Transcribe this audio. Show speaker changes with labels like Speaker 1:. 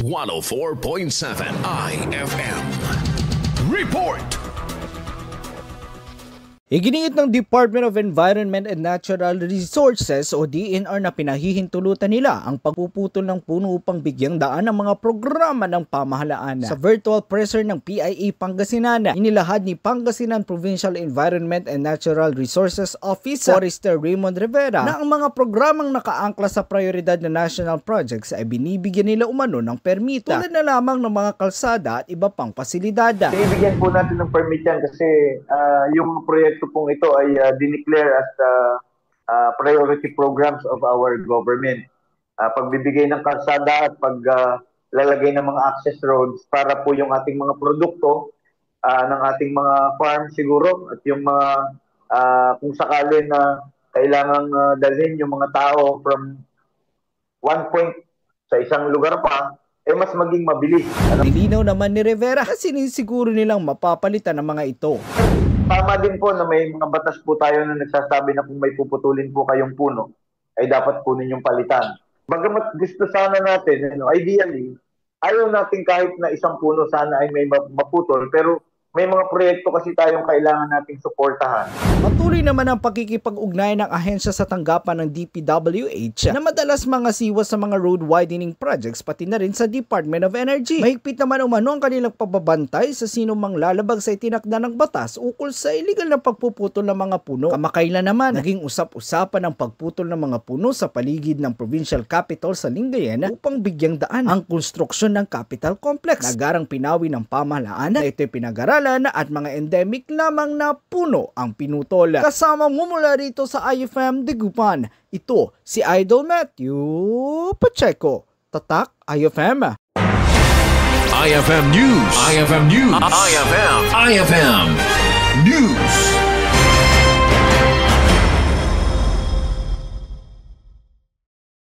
Speaker 1: 104.7 IFM. Report!
Speaker 2: Iginiit ng Department of Environment and Natural Resources o DENR na pinahihintulutan nila ang pagpuputol ng puno upang bigyang daan ang mga programa ng pamahalaan. Sa virtual presser ng PIA Pangasinan, inilahad ni Pangasinan Provincial Environment and Natural Resources Office Forester Raymond Rivera na ang mga programang nakaangkla sa prioridad na national projects ay binibigyan nila umano ng permita tulad na lamang ng mga kalsada at iba pang pasilidad.
Speaker 3: Ibigyan po natin ng permit yan kasi yung proyekto pong ito ay dineclare as priority programs of our government. Pagbibigay ng kalsada at paglalagay ng mga access roads para po yung ating mga produkto ng ating mga farm siguro at yung mga kung sakali na kailangang dalhin yung mga tao from one point sa isang lugar pa, mas maging mabilis.
Speaker 2: Nilinaw naman ni Rivera kasi sinisiguro nilang mapapalitan ng mga ito.
Speaker 3: Tama din po na may mga batas po tayo na nagsasabi na kung may puputulin po kayong puno, ay dapat po ninyong palitan. Bagamat gusto sana natin, ideally, ayaw natin kahit na isang puno sana ay may maputol, pero may mga proyekto kasi tayong kailangan nating suportahan.
Speaker 2: Patuloy naman ang pakikipag-ugnayan ng ahensya sa tanggapan ng DPWH na madalas mga siwas sa mga road widening projects pati na rin sa Department of Energy. Mahigpit naman umano ang kanilang pagbabantay sa sino mang lalabag sa itinakda ng batas ukol sa illegal na pagpuputol ng mga puno. Kamakailan naman, naging usap-usapan ang pagputol ng mga puno sa paligid ng provincial capital sa Lingayen upang bigyang daan ang konstruksyon ng capital complex. Nagarang pinawi ng pamahalaan na ito'y pinag-aralan at mga endemic lamang na puno ang pinutol. Kasama mo mula rito sa IFM Dagupan, ito si Idol Matthew Pacheco. Tatak IFM.
Speaker 1: IFM News. IFM News. IFM.